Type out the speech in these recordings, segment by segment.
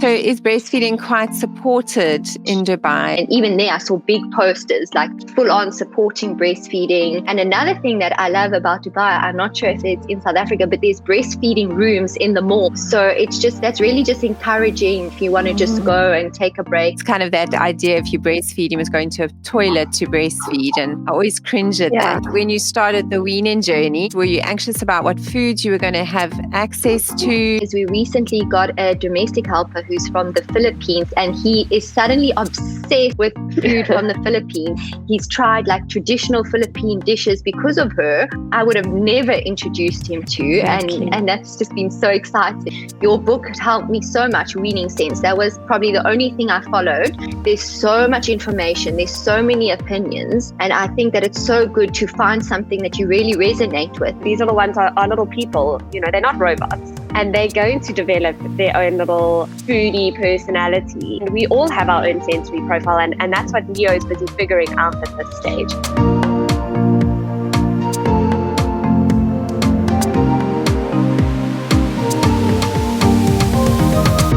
So is breastfeeding quite supported in Dubai? And even there, I saw big posters like full on supporting breastfeeding. And another thing that I love about Dubai, I'm not sure if it's in South Africa, but there's breastfeeding rooms in the mall. So that's really just encouraging if you want to just go and take a break. It's kind of that idea if you're breastfeeding is going to a toilet to breastfeed. And I always cringe at that. When you started the weaning journey, were you anxious about what foods you were going to have access to? We recently got a domestic helper who's from the Philippines, and he is suddenly obsessed with food from the Philippines. He's tried like traditional Philippine dishes because of her. I would have never introduced him to, and that's just been so exciting. Your book helped me so much, Weaning Sense. That was probably the only thing I followed. There's so much information, there's so many opinions, and I think that it's so good to find something that you really resonate with. These little ones are little people, they're not robots. And they're going to develop their own little foodie personality. And we all have our own sensory profile, and that's what Leo is busy figuring out at this stage.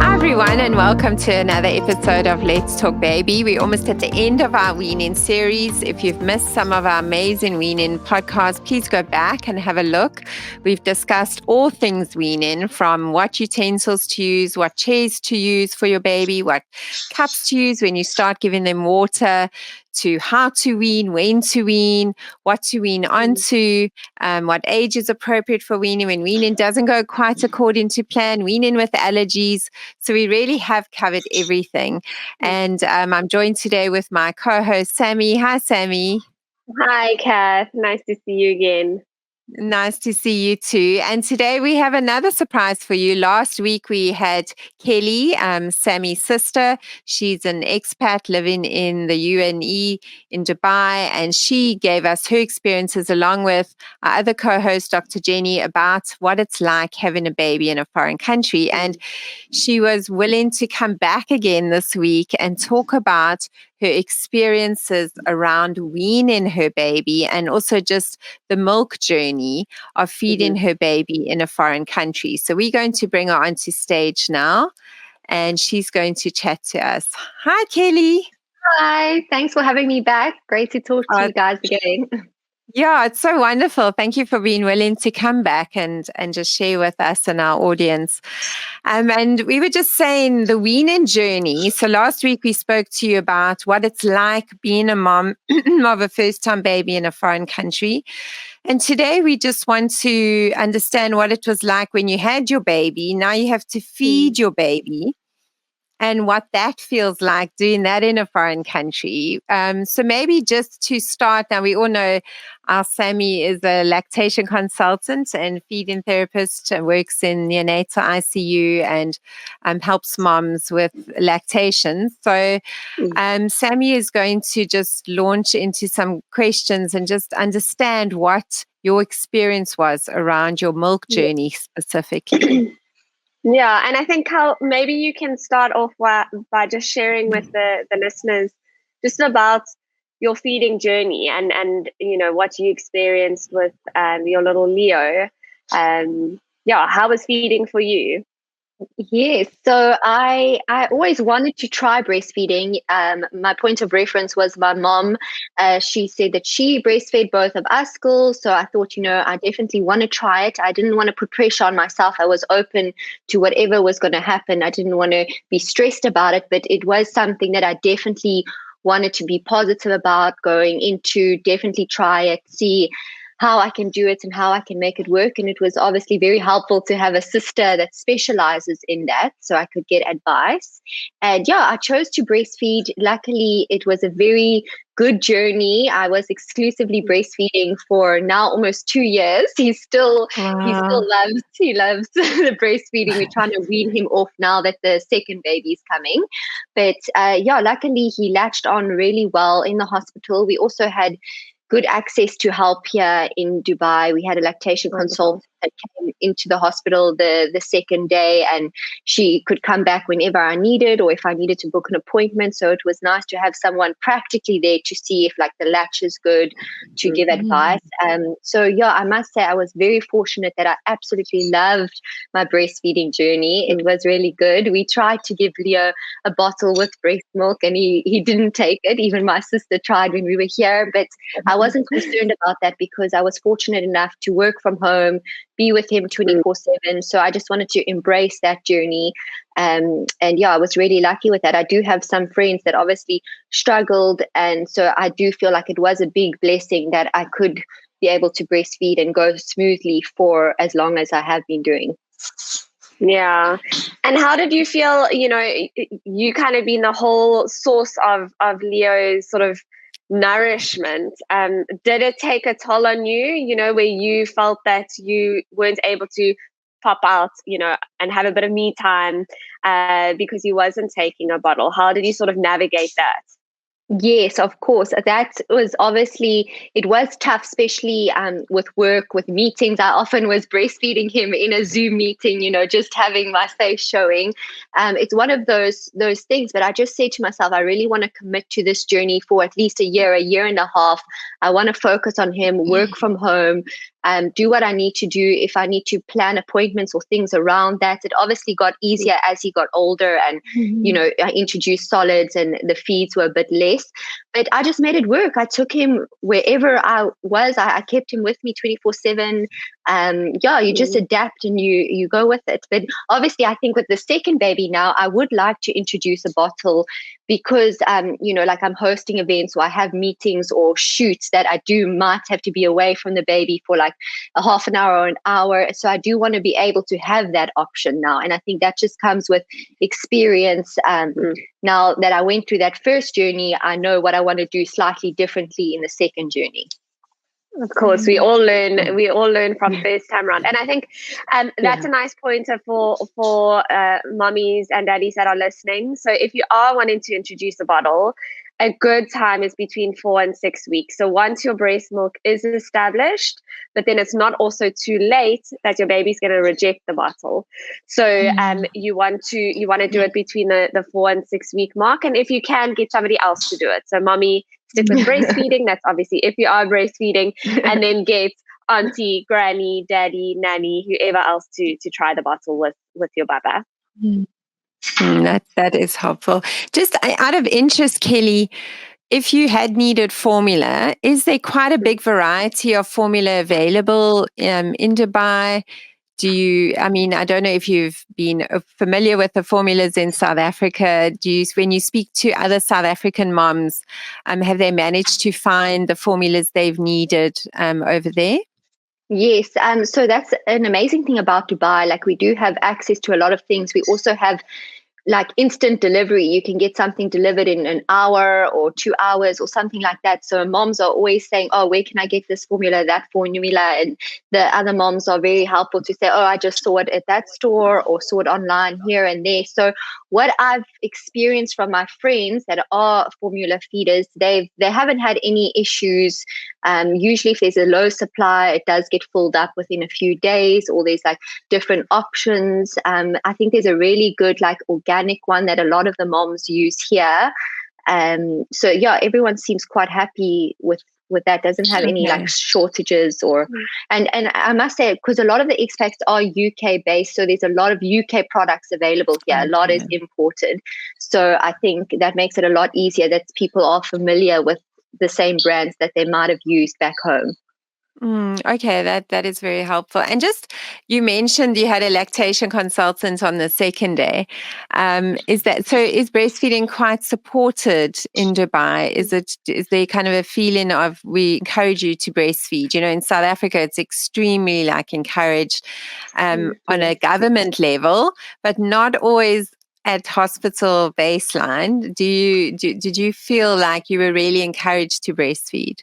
Everyone, and welcome to another episode of Let's Talk Baby. We're almost at the end of our weaning series. If you've missed some of our amazing weaning podcasts, please go back and have a look. We've discussed all things weaning, from what utensils to use, what chairs to use for your baby, what cups to use when you start giving them water, to how to wean, when to wean, what to wean onto, what age is appropriate for weaning, when weaning doesn't go quite according to plan, weaning with allergies. So we really have covered everything. And I'm joined today with my co-host, Sammy. Hi, Sammy. Hi, Kath. Nice to see you again. Nice to see you too. And today we have another surprise for you. Last week we had Kelly, Sammy's sister. She's an expat living in the UAE in Dubai, and she gave us her experiences along with our other co-host, Dr. Jenny, about what it's like having a baby in a foreign country. And she was willing to come back again this week and talk about her experiences around weaning her baby, and also just the milk journey of feeding her baby in a foreign country. So we're going to bring her onto stage now, and she's going to chat to us. Hi, Kelly. Hi, thanks for having me back. Great to talk to you guys again. Yeah, it's so wonderful. Thank you for being willing to come back and just share with us and our audience. And we were just saying the weaning journey. So last week we spoke to you about what it's like being a mom of a first-time baby in a foreign country. And today we just want to understand what it was like when you had your baby. Now you have to feed your baby, and what that feels like doing that in a foreign country. So maybe just to start, now we all know our Sammy is a lactation consultant and feeding therapist and works in neonatal ICU and helps moms with lactation. So Sammy is going to just launch into some questions and just understand what your experience was around your milk journey specifically. Yeah, and I think how maybe you can start off by just sharing with the listeners just about your feeding journey and what you experienced with your little Leo. How was feeding for you? Yes, so I always wanted to try breastfeeding. My point of reference was my mom. She said that she breastfed both of us girls, so I thought, I definitely want to try it. I didn't want to put pressure on myself. I was open to whatever was going to happen. I didn't want to be stressed about it, but it was something that I definitely wanted to be positive about going into, definitely try it, see how I can do it and how I can make it work. And it was obviously very helpful to have a sister that specializes in that, so I could get advice. And I chose to breastfeed. Luckily, it was a very good journey. I was exclusively breastfeeding for now almost 2 years. He still loves the breastfeeding. We're trying to wean him off now that the second baby is coming. But luckily he latched on really well in the hospital. We also had good access to help here in Dubai. We had a lactation consultant that came into the hospital the second day, and she could come back whenever I needed or if I needed to book an appointment. So it was nice to have someone practically there to see if like the latch is good, to give advice. So yeah, I must say I was very fortunate that I absolutely loved my breastfeeding journey. It was really good. We tried to give Leo a bottle with breast milk and he didn't take it. Even my sister tried when we were here, but I wasn't concerned about that because I was fortunate enough to work from home, be with him 24/7. So I just wanted to embrace that journey. And yeah, I was really lucky with that. I do have some friends that obviously struggled. And so I do feel like it was a big blessing that I could be able to breastfeed and go smoothly for as long as I have been doing. Yeah. And how did you feel, you kind of been the whole source of Leo's sort of nourishment? Did it take a toll on you, where you felt that you weren't able to pop out, and have a bit of me time because you wasn't taking a bottle? How did you sort of navigate that? Yes, of course. That was obviously, it was tough, especially with work, with meetings. I often was breastfeeding him in a Zoom meeting, just having my face showing. It's one of those things, but I just say to myself, I really want to commit to this journey for at least a year and a half. I want to focus on him, work from home, do what I need to do. If I need to plan appointments or things around that, it obviously got easier as he got older and, I introduced solids and the feeds were a bit less. But I just made it work. I took him wherever I was. I kept him with me 24/7. You just adapt and you go with it. But obviously, I think with the second baby now, I would like to introduce a bottle because, like I'm hosting events or I have meetings or shoots that I might have to be away from the baby for like a half an hour or an hour. So I do want to be able to have that option now. And I think that just comes with experience. Now that I went through that first journey, I know what I want to do slightly differently in the second journey. Of course, we all learn. We all learn from first time round, and I think that's a nice pointer for mommies and daddies that are listening. So, if you are wanting to introduce a bottle, a good time is between 4 and 6 weeks. So, once your breast milk is established, but then it's not also too late that your baby's going to reject the bottle. So, you want to do it between the 4 and 6 week mark, and if you can, get somebody else to do it. So, mommy, stick with breastfeeding. That's obviously if you are breastfeeding, and then get auntie, granny, daddy, nanny, whoever else to try the bottle with your baba. That is helpful. Just out of interest, Kelly, if you had needed formula, is there quite a big variety of formula available in Dubai? I don't know if you've been familiar with the formulas in South Africa. When you speak to other South African moms, have they managed to find the formulas they've needed over there? Yes. So that's an amazing thing about Dubai. Like we do have access to a lot of things. We also have like instant delivery. You can get something delivered in an hour or 2 hours or something like that. So moms are always saying, oh, where can I get this formula, that formula? And the other moms are very helpful to say, oh, I just saw it at that store or saw it online here and there. So what I've experienced from my friends that are formula feeders, they haven't had any issues. Usually if there's a low supply, it does get filled up within a few days, or there's like different options. I think there's a really good like organic one that a lot of the moms use here. So yeah, everyone seems quite happy with that. Doesn't have any like shortages or and I must say, because a lot of the expats are UK based, so there's a lot of UK products available here. A lot is imported, so I think that makes it a lot easier that people are familiar with the same brands that they might have used back home. Okay, that is very helpful. And just, you mentioned you had a lactation consultant on the second day. Is breastfeeding quite supported in Dubai? Is there kind of a feeling of, we encourage you to breastfeed? In South Africa, it's extremely encouraged on a government level, but not always at hospital baseline. Did you feel like you were really encouraged to breastfeed?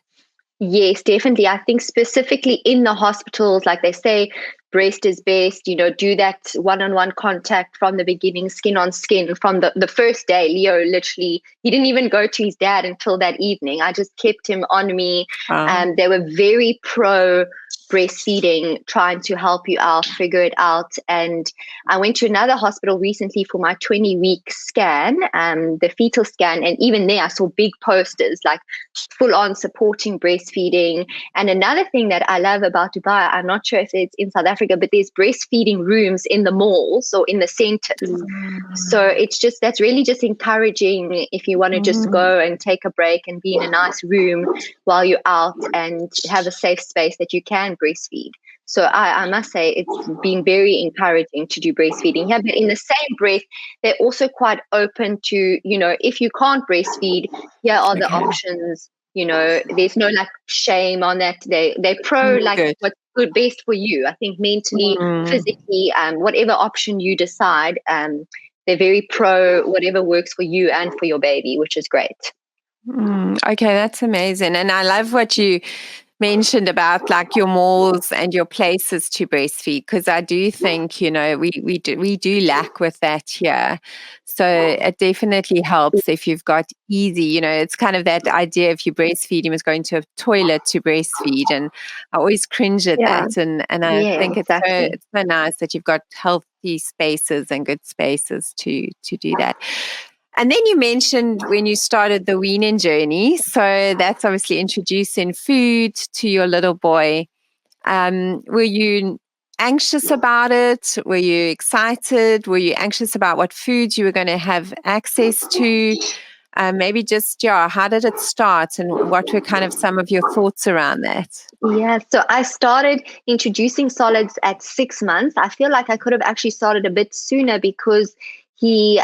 Yes, definitely. I think specifically in the hospitals, like they say, breast is best, do that one-on-one contact from the beginning, skin on skin from the first day. Leo literally, he didn't even go to his dad until that evening. I just kept him on me. They were very pro breastfeeding, trying to help you out, figure it out. And I went to another hospital recently for my 20-week scan, the fetal scan. And even there, I saw big posters like full on supporting breastfeeding. And another thing that I love about Dubai, I'm not sure if it's in South Africa, but there's breastfeeding rooms in the malls or in the centers. So it's just, that's really just encouraging if you want to just go and take a break and be in a nice room while you're out and have a safe space that you can breastfeed. So I must say it's been very encouraging to do breastfeeding. Yeah, but in the same breath, they're also quite open to, if you can't breastfeed, here are the options. There's no like shame on that. They're pro like what's good best for you. I think mentally, physically, whatever option you decide, they're very pro whatever works for you and for your baby, which is great. Okay, that's amazing. And I love what you mentioned about like your malls and your places to breastfeed, because I do think we do lack with that here. So it definitely helps if you've got easy, it's kind of that idea if you breastfeed, you must go into a toilet to breastfeed, and I always cringe at that. And I think it's so nice that you've got healthy spaces and good spaces to do that. And then you mentioned when you started the weaning journey, so that's obviously introducing food to your little boy. Were you anxious about it? Were you excited? Were you anxious about what foods you were going to have access to? Maybe just, how did it start, and what were kind of some of your thoughts around that? Yeah, so I started introducing solids at 6 months. I feel like I could have actually started a bit sooner because he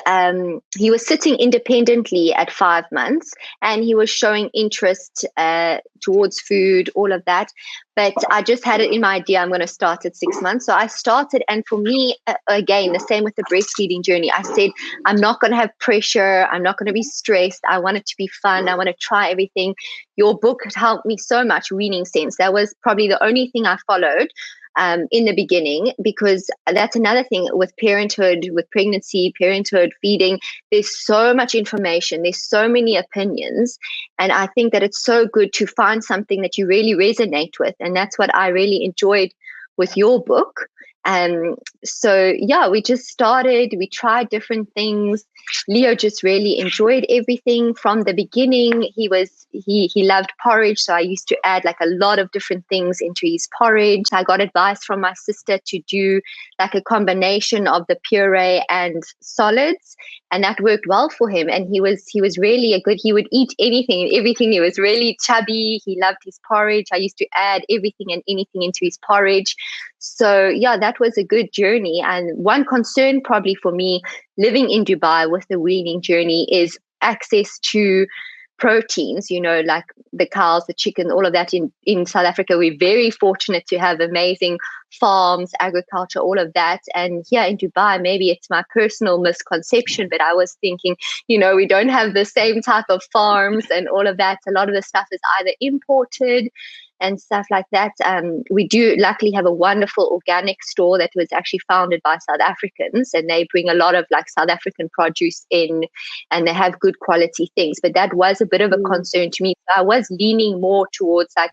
was sitting independently at 5 months, and he was showing interest towards food, all of that. But I just had it in my idea, I'm going to start at 6 months. So I started, and for me, again, the same with the breastfeeding journey. I said, I'm not going to have pressure. I'm not going to be stressed. I want it to be fun. I want to try everything. Your book helped me so much, Weaning Sense. That was probably the only thing I followed in the beginning, because that's another thing with parenthood, with pregnancy, parenthood, feeding. There's so much information. There's so many opinions. And I think that it's so good to find something that you really resonate with. And that's what I really enjoyed with your book. So yeah, we just started, we tried different things. Leo just really enjoyed everything from the beginning. He loved porridge. So I used to add like a lot of different things into his porridge. I got advice from my sister to do like a combination of the puree and solids, and that worked well for him. And he was really he would eat anything and everything. He was really chubby. He loved his porridge. I used to add everything and anything into his porridge. So yeah, that was a good journey. And one concern probably for me living in Dubai with the weaning journey is access to proteins, like the cows, the chicken, all of that. In South Africa, we're very fortunate to have amazing farms, agriculture, all of that. And here in Dubai, maybe it's my personal misconception, but I was thinking, we don't have the same type of farms and all of that. A lot of the stuff is either imported and stuff like that. We do luckily have a wonderful organic store that was actually founded by South Africans, and they bring a lot of like South African produce in, and they have good quality things. But that was a bit of a concern to me. I was leaning more towards like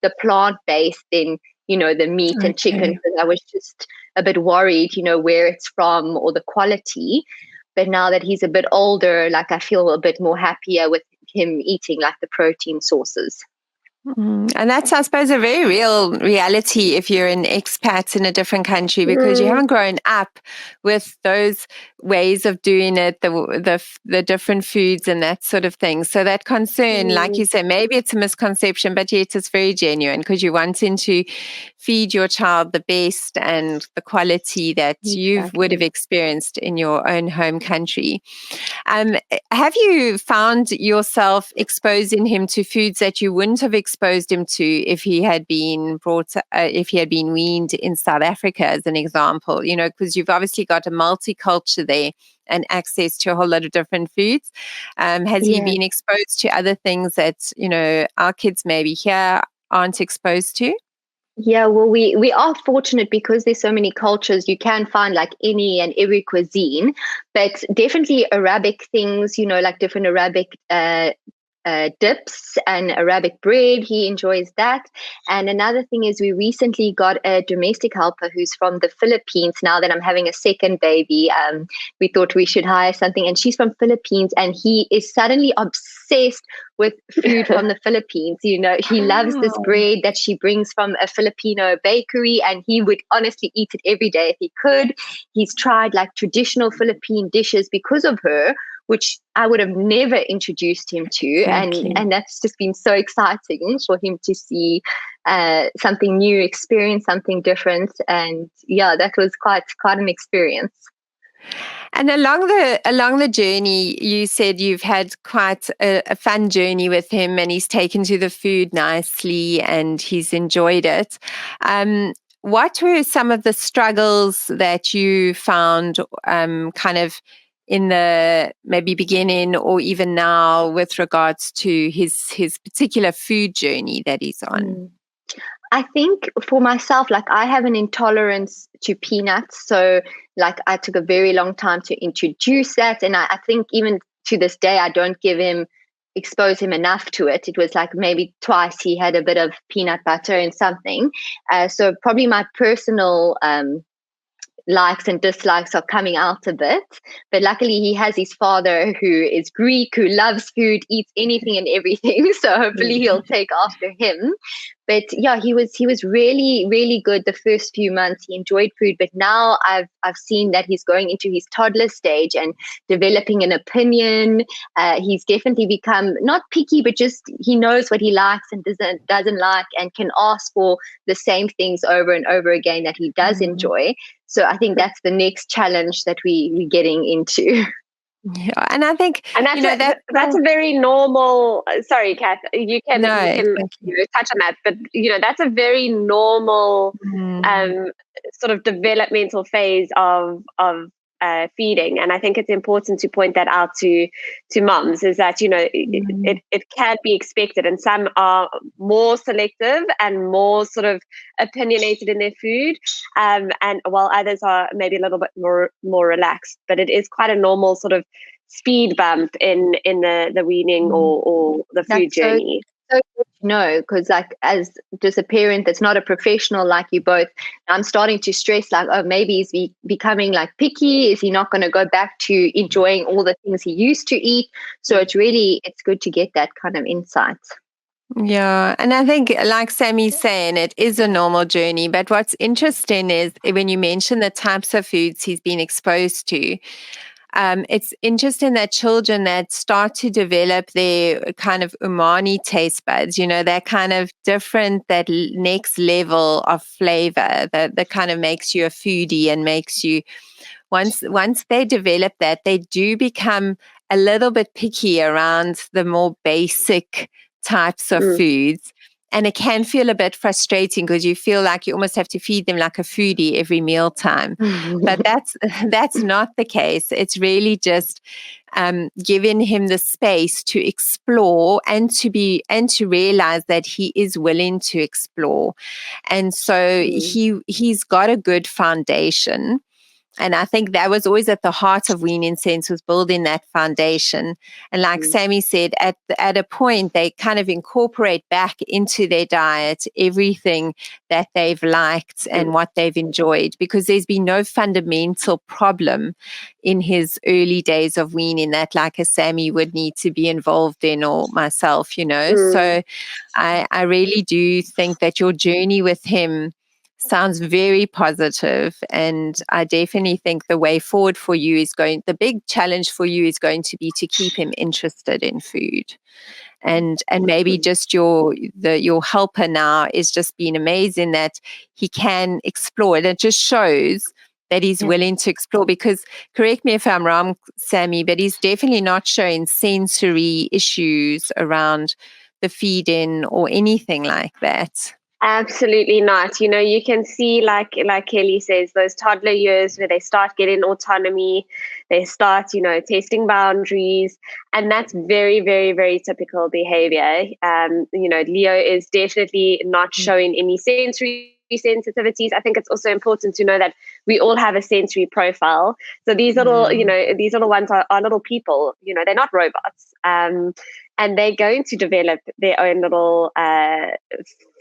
the plant-based than, the meat and chicken, because I was just a bit worried, where it's from or the quality. But now that he's a bit older, like I feel a bit more happier with him eating like the protein sources. And that's, I suppose, a very real reality if you're an expat in a different country, because you haven't grown up with those ways of doing it, the different foods and that sort of thing. So that concern, like you say, maybe it's a misconception, but yet it's very genuine, because you're wanting to feed your child the best and the quality that you would have experienced in your own home country. Have you found yourself exposing him to foods that you wouldn't have exposed him to if he had been weaned in South Africa, as an example? Because you've obviously got a multicultural there and access to a whole lot of different foods. Has he been exposed to other things that our kids maybe here aren't exposed to? Yeah, well, we are fortunate because there's so many cultures. You can find like any and every cuisine, but definitely Arabic things, like different Arabic dips and Arabic bread. He enjoys that. And another thing is we recently got a domestic helper who's from the Philippines. Now that I'm having a second baby, we thought we should hire something. And she's from Philippines, and he is suddenly obsessed with food from the Philippines. He loves this bread that she brings from a Filipino bakery, and he would honestly eat it every day if he could. He's tried like traditional Philippine dishes because of her, which I would have never introduced him to. And that's just been so exciting for him to see something new, experience something different. And yeah, that was quite an experience. And along the journey, you said you've had quite a fun journey with him, and he's taken to the food nicely and he's enjoyed it. What were some of the struggles that you found kind of in the maybe beginning or even now with regards to his particular food journey that he's on? I think for myself, like I have an intolerance to peanuts. So like I took a very long time to introduce that. And I think even to this day, I don't expose him enough to it. It was like maybe twice he had a bit of peanut butter and something. So probably my personal likes and dislikes are coming out a bit, but luckily he has his father who is Greek, who loves food, eats anything and everything, so hopefully he'll take after him. But yeah, he was really, really good the first few months. He enjoyed food, but now I've seen that he's going into his toddler stage and developing an opinion. He's definitely become not picky, but just he knows what he likes and doesn't like, and can ask for the same things over and over again that he does enjoy. So I think that's the next challenge that we're getting into. Yeah, and I think that's a very normal. Sorry, Kath, you can touch on that, but that's a very normal sort of developmental phase of feeding, and I think it's important to point that out to moms, is that it can be expected, and some are more selective and more sort of opinionated in their food, and while others are maybe a little bit more relaxed. But it is quite a normal sort of speed bump in the weaning or the food journey. So good to know, because like as just a parent that's not a professional like you both, I'm starting to stress like, oh, maybe is he becoming like picky? Is he not going to go back to enjoying all the things he used to eat? So it's good to get that kind of insight. Yeah, and I think like Sammy's saying, it is a normal journey, but what's interesting is when you mention the types of foods he's been exposed to, it's interesting that children that start to develop their kind of umami taste buds, that kind of different, that next level of flavor that kind of makes you a foodie and makes you, once they develop that, they do become a little bit picky around the more basic types of foods. And it can feel a bit frustrating because you feel like you almost have to feed them like a foodie every mealtime. But that's not the case. It's really just giving him the space to explore and to realize that he is willing to explore. And so he's got a good foundation. And I think that was always at the heart of Weaning Sense, was building that foundation. And like Sammy said, at a point, they kind of incorporate back into their diet everything that they've liked and what they've enjoyed, because there's been no fundamental problem in his early days of weaning that like a Sammy would need to be involved in, or myself, So I really do think that your journey with him sounds very positive, and I definitely think the way forward for you the big challenge for you is going to be to keep him interested in food, and maybe just your helper now is just been amazing that he can explore it. It just shows that he's willing to explore, because correct me if I'm wrong, Sammy, but he's definitely not showing sensory issues around the feeding or anything like that. Absolutely not. You can see, like Kelly says, those toddler years where they start getting autonomy, they start, testing boundaries, and that's very, very, very typical behavior. Leo is definitely not showing any sensory sensitivities. I think it's also important to know that we all have a sensory profile. So these little, these little ones are little people. They're not robots. and they're going to develop their own little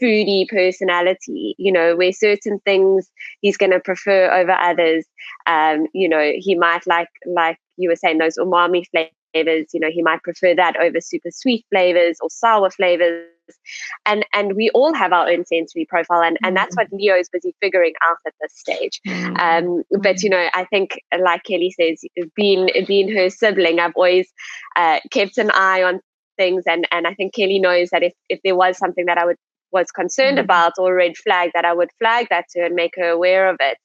foodie personality, where certain things he's going to prefer over others. He might like you were saying, those umami flavors, he might prefer that over super sweet flavors or sour flavors. And we all have our own sensory profile, and that's what Leo is busy figuring out at this stage. But I think, like Kelly says, being her sibling, I've always kept an eye on things, and I think Kelly knows that if there was something that I was concerned about or a red flag, that I would flag that to her and make her aware of it.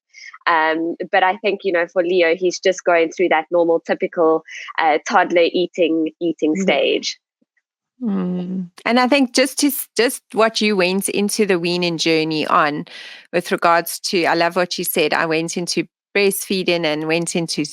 But I think, for Leo, he's just going through that normal, typical toddler eating stage. And I think just what you went into the weaning journey on, with regards to, I love what you said. I went into breastfeeding and went into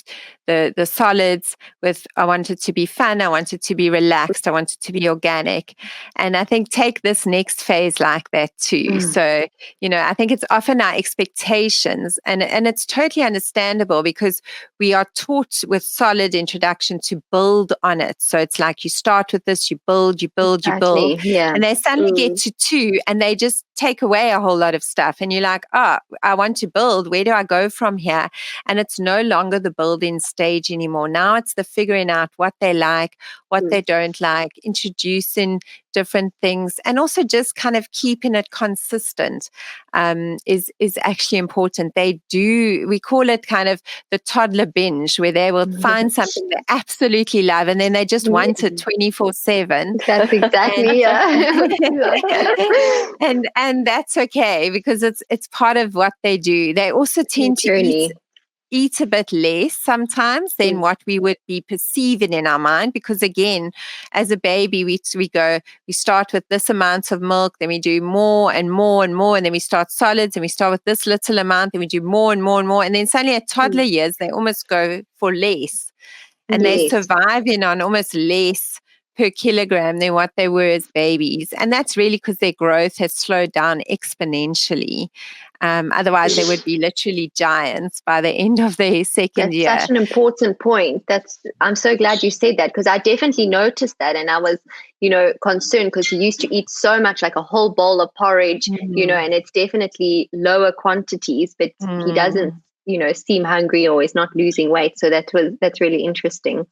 the solids with, I wanted to be fun, I wanted to be relaxed, I wanted to be organic. And I think take this next phase like that too. So, I think it's often our expectations, and it's totally understandable, because we are taught with solid introduction to build on it. So it's like you start with this, you build, Exactly. Yeah. and they suddenly get to 2 and they just take away a whole lot of stuff. And you're like, oh, I want to build. Where do I go from here? And it's no longer the building stage anymore. Now it's the figuring out what they like, what they don't like, introducing different things, and also just kind of keeping it consistent is actually important. We call it kind of the toddler binge, where they will find something they absolutely love and then they just want it 24/7. That's exactly, and that's okay, because it's part of what they do. They also tend to eat a bit less sometimes than what we would be perceiving in our mind, because again, as a baby, we start with this amount of milk, then we do more and more and more, and then we start solids, and we start with this little amount, then we do more and more and more, and then suddenly at toddler years they almost go for less, and they're surviving on almost less per kilogram than what they were as babies. And that's really because their growth has slowed down exponentially. Otherwise, they would be literally giants by the end of their second year. That's such an important point. I'm so glad you said that, because I definitely noticed that, and I was, concerned, because he used to eat so much, like a whole bowl of porridge, and it's definitely lower quantities, but he doesn't, seem hungry or is not losing weight. So that's really interesting.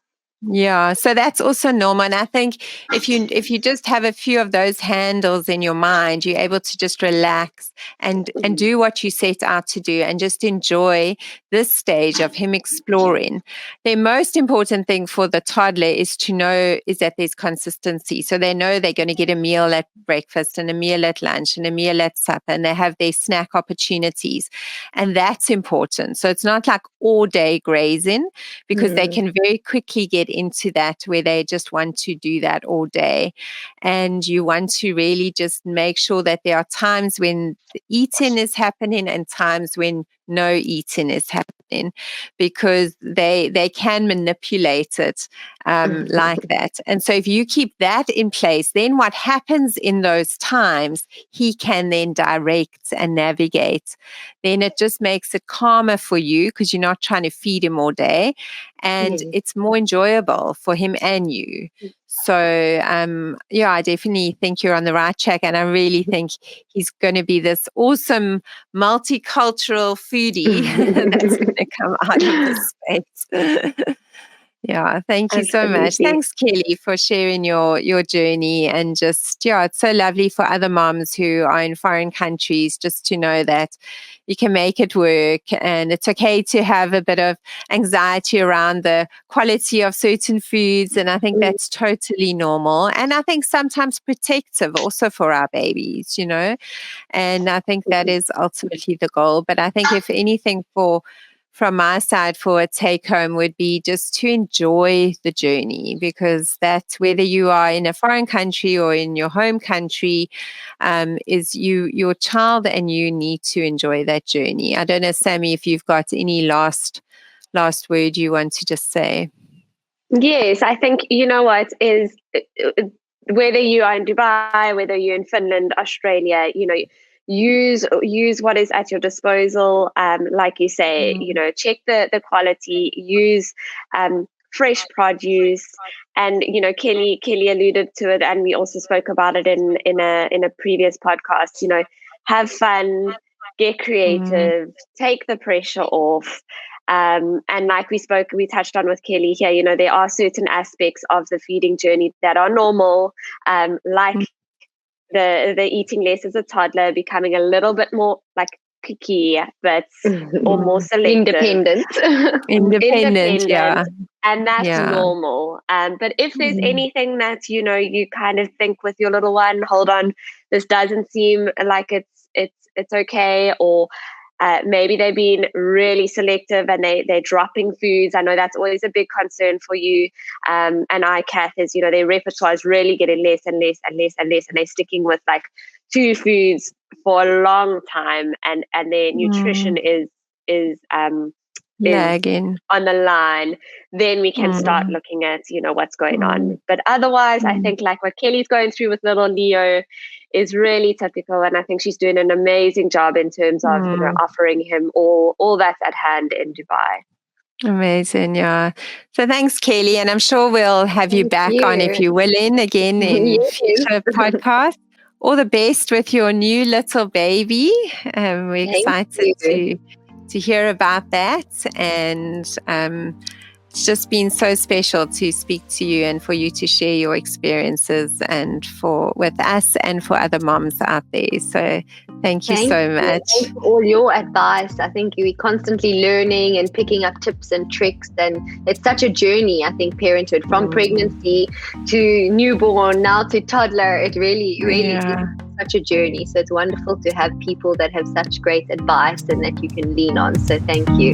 Yeah, so that's also normal. And I think if you just have a few of those handles in your mind, you're able to just relax and do what you set out to do, and just enjoy this stage of him exploring. The most important thing for the toddler is that there's consistency. So they know they're going to get a meal at breakfast and a meal at lunch and a meal at supper, and they have their snack opportunities. And that's important. So it's not like all day grazing, because they can very quickly get into that where they just want to do that all day. And you want to really just make sure that there are times when the eating is happening and times when no eating is happening, because they can manipulate it like that. And so if you keep that in place, then what happens in those times, he can then direct and navigate. Then it just makes it calmer for you, because you're not trying to feed him all day, and it's more enjoyable for him and you. So, I definitely think you're on the right track, and I really think he's going to be this awesome multicultural foodie that's going to come out of this space. Yeah, thank you so much. Thanks, Kelly, for sharing your journey, and just, it's so lovely for other moms who are in foreign countries just to know that you can make it work, and it's okay to have a bit of anxiety around the quality of certain foods, and I think that's totally normal, and I think sometimes protective also for our babies, and I think that is ultimately the goal. But I think if anything from my side for a take home would be just to enjoy the journey, because that's whether you are in a foreign country or in your home country, is your child, and you need to enjoy that journey. I don't know, Sammy, if you've got any last word you want to just say. Yes, I think, what is, whether you are in Dubai, whether you're in Finland, Australia, use what is at your disposal. Like you say, check the quality, use fresh produce. And Kelly alluded to it, and we also spoke about it in a previous podcast. Have fun, get creative, take the pressure off. And like we touched on with Kelly here, there are certain aspects of the feeding journey that are normal, like the eating less as a toddler, becoming a little bit more like picky, but or more selective. Independent, yeah. And that's normal. But if there's anything that you kind of think with your little one, hold on, this doesn't seem like it's okay, or maybe they've been really selective and they're dropping foods. I know that's always a big concern for you. And ICAT is, their repertoire is really getting less and less and less and less, and they're sticking with like 2 foods for a long time, and their nutrition is lagging on the line. Then we can start looking at what's going on. But otherwise, I think like what Kelly's going through with little Leo is really typical, and I think she's doing an amazing job in terms of offering him all that's at hand in Dubai. Amazing, yeah. So thanks, Kelly, and I'm sure we'll have you back on, if you're willing, again in future podcasts. All the best with your new little baby. We're excited to hear about that, and it's just been so special to speak to you and for you to share your experiences and with us and for other moms out there. So thank you so much. Thanks for all your advice. I think we're constantly learning and picking up tips and tricks, and it's such a journey. I think parenthood, from pregnancy to newborn, now to toddler, it really is such a journey. So it's wonderful to have people that have such great advice and that you can lean on. So thank you.